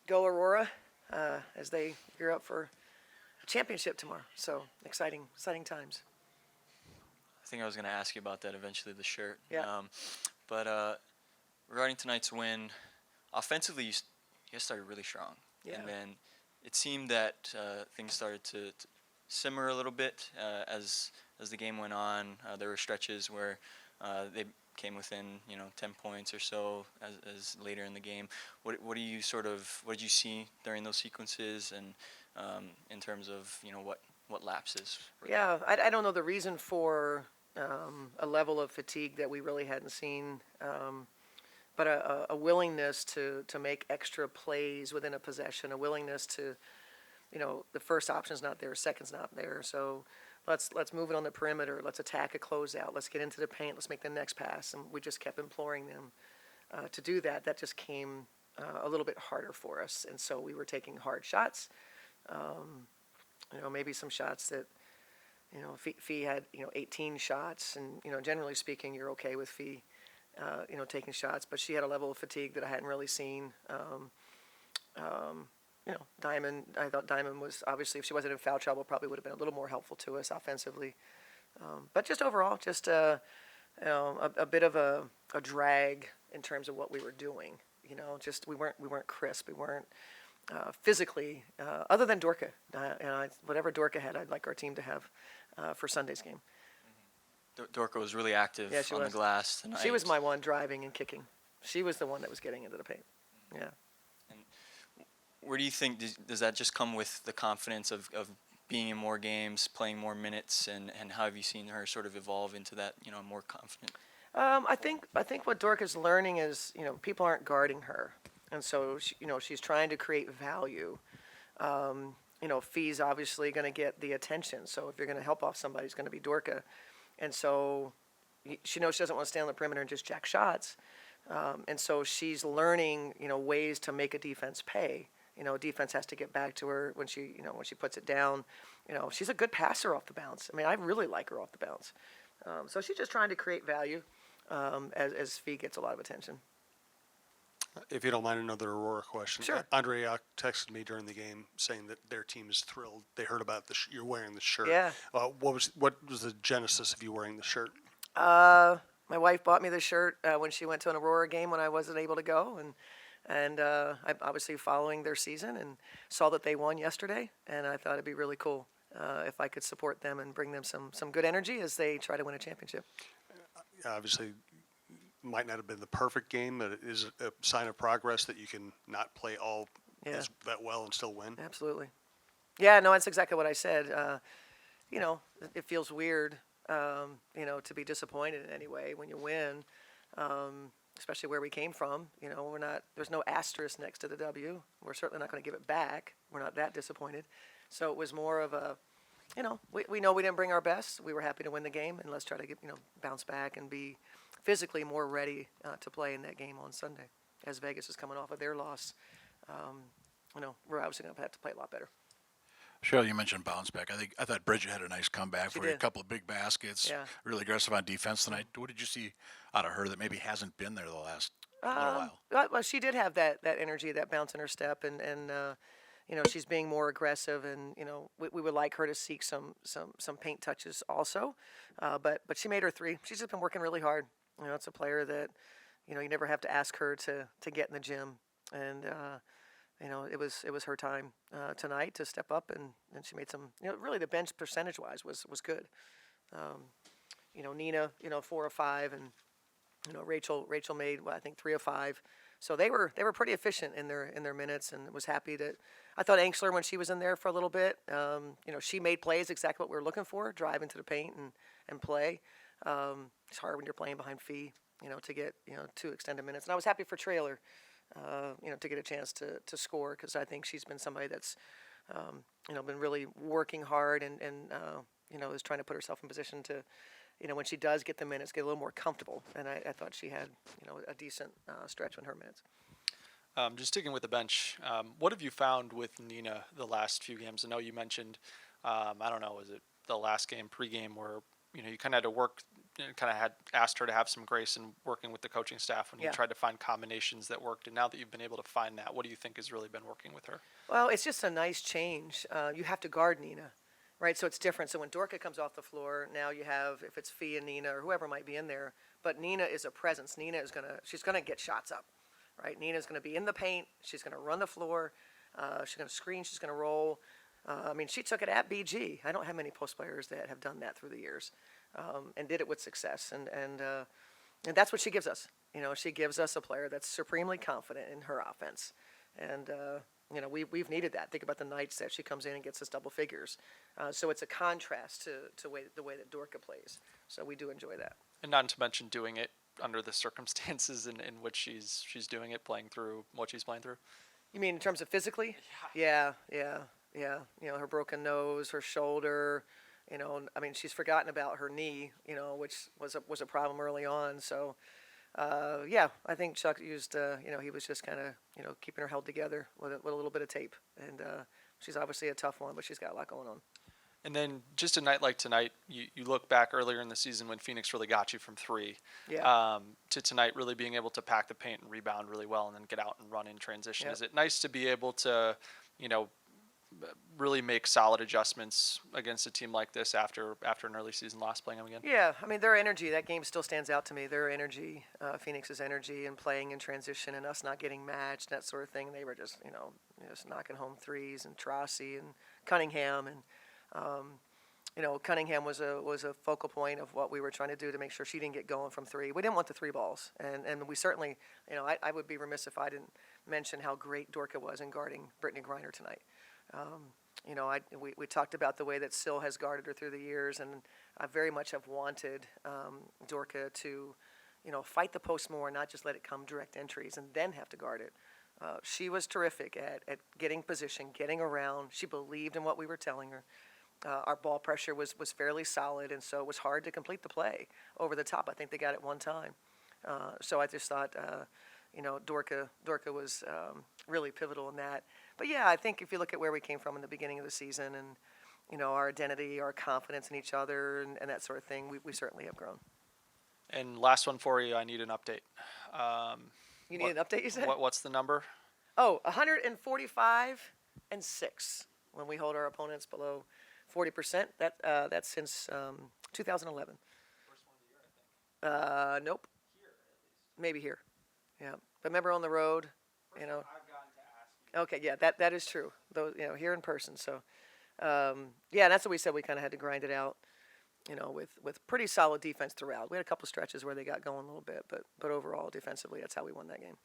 go Aurora as they gear up for a championship tomorrow. So exciting times. I think I was going to ask you about that eventually, the shirt. Yeah. But regarding tonight's win, offensively, you guys started really strong. Yeah. And then it seemed that things started to simmer a little bit as the game went on. There were stretches where they came within 10 points or so as later in the game. What did you see during those sequences, and in terms of what lapses? Yeah, I don't know the reason for a level of fatigue that we really hadn't seen, but a willingness to make extra plays within a possession, a willingness to, the first option's not there, second's not there, so let's move it on the perimeter, let's attack a closeout, let's get into the paint, let's make the next pass, and we just kept imploring them to do that. That just came a little bit harder for us, and so we were taking hard shots, maybe some shots that, Fee had, 18 shots, and, generally speaking, you're okay with Fee, taking shots, but she had a level of fatigue that I hadn't really seen. Diamond, I thought Diamond was, obviously, if she wasn't in foul trouble, probably would have been a little more helpful to us offensively. But just overall, just a bit of a drag in terms of what we were doing. Just we weren't crisp. We weren't physically, other than Dorka. Whatever Dorka had, I'd like our team to have for Sunday's game. Dorka was really active on the glass tonight. She was my one driving and kicking. She was the one that was getting into the paint. Yeah. And where do you think, does that just come with the confidence of being in more games, playing more minutes, and how have you seen her sort of evolve into that, more confident? I think what Dorka's learning is, people aren't guarding her. And so, she's trying to create value. Fee's obviously going to get the attention. So if you're going to help off somebody, it's going to be Dorka. And so she knows she doesn't want to stay on the perimeter and just jack shots. And so she's learning, ways to make a defense pay. Defense has to get back to her when she puts it down. She's a good passer off the bounce. I mean, I really like her off the bounce. So she's just trying to create value as Fee gets a lot of attention. If you don't mind, another Aurora question. Sure. Andre texted me during the game saying that their team is thrilled. They heard about you're wearing the shirt. Yeah. What was the genesis of you wearing the shirt? My wife bought me the shirt when she went to an Aurora game when I wasn't able to go, and I'm obviously following their season and saw that they won yesterday, and I thought it'd be really cool if I could support them and bring them some good energy as they try to win a championship. Obviously, might not have been the perfect game, but it is a sign of progress that you can not play that well and still win. Absolutely. Yeah, no, that's exactly what I said. It feels weird, to be disappointed in any way when you win, especially where we came from. There's no asterisk next to the W. We're certainly not going to give it back. We're not that disappointed. So it was more of a, we know we didn't bring our best. We were happy to win the game, and let's try to bounce back and be physically more ready to play in that game on Sunday. As Vegas is coming off of their loss, we're obviously going to have to play a lot better. Cheryl, you mentioned bounce back. I thought Bridget had a nice comeback for you. A couple of big baskets. Yeah. Really aggressive on defense tonight. What did you see out of her that maybe hasn't been there the last little while? Well, she did have that energy, that bounce in her step, and she's being more aggressive, and we would like her to seek some paint touches also, but she made her three. She's just been working really hard. It's a player that you never have to ask her to get in the gym, and it was her time tonight to step up, and she made some. Really the bench percentage wise was good. Nina 4 of 5, and Rachel made I think 3 of 5. So they were pretty efficient in their minutes, and was happy that I thought Anxler, when she was in there for a little bit, she made plays exactly what we were looking for, drive into the paint and play. It's hard when you're playing behind Fee, to get 2 extended minutes. And I was happy for Trailer, to get a chance to score, because I think she's been somebody that's been really working hard and is trying to put herself in position to, when she does get the minutes, get a little more comfortable. And I thought she had, a decent stretch in her minutes. Just sticking with the bench, what have you found with Nina the last few games? I know you mentioned, was it the last game, pregame, where you kind of had to work kind of had asked her to have some grace in working with the coaching staff when you Yeah. tried to find combinations that worked. And now that you've been able to find that, what do you think has really been working with her? Well, it's just a nice change. You have to guard Nina, right? So it's different. So when Dorka comes off the floor, now you have, if it's Fee and Nina or whoever might be in there, but Nina is a presence. Nina is she's gonna get shots up, right? Nina's gonna be in the paint. She's gonna run the floor. She's gonna screen. She's gonna roll. I mean, she took it at BG. I don't have many post players that have done that through the years, and did it with success. And that's what she gives us. She gives us a player that's supremely confident in her offense, and we've needed that. Think about the nights that she comes in and gets us double figures. So it's a contrast to the way that Dorka plays. So we do enjoy that. And not to mention doing it under the circumstances in which she's doing it, playing through what she's playing through. You mean in terms of physically? Yeah. Her broken nose, her shoulder. I mean, she's forgotten about her knee. Which was a problem early on. So, I think Chuck used. He was just kind of keeping her held together with a little bit of tape. And she's obviously a tough one, but she's got a lot going on. And then just a night like tonight, you look back earlier in the season when Phoenix really got you from three, to tonight really being able to pack the paint and rebound really well and then get out and run in transition. Yep. Is it nice to be able to, really make solid adjustments against a team like this after an early season loss playing them again? Yeah, I mean, their energy, that game still stands out to me. Their energy, Phoenix's energy and playing in transition and us not getting matched, that sort of thing. They were just, just knocking home threes, and Trossi and Cunningham. And, Cunningham was a focal point of what we were trying to do to make sure she didn't get going from three. We didn't want the three balls. And we certainly, I would be remiss if I didn't mention how great Dorka was in guarding Brittany Griner tonight. We talked about the way that Syl has guarded her through the years, and I very much have wanted Dorka to, fight the post more, not just let it come direct entries and then have to guard it. She was terrific at getting position, getting around. She believed in what we were telling her. Our ball pressure was fairly solid, and so it was hard to complete the play over the top. I think they got it one time. So I just thought, Dorka was really pivotal in that. But yeah, I think if you look at where we came from in the beginning of the season and, our identity, our confidence in each other and that sort of thing, we certainly have grown. And last one for you, I need an update. You need an update, you said? What's the number? 145 and 6 when we hold our opponents below 40%. That's since 2011. First one of the year, I think. Nope. Here, at least. Maybe here. Yeah. But remember on the road, I've gotten to ask you. Okay, yeah, that is true. Those, here in person. So, that's what we said. We kind of had to grind it out, with pretty solid defense throughout. We had a couple stretches where they got going a little bit, but overall defensively, that's how we won that game.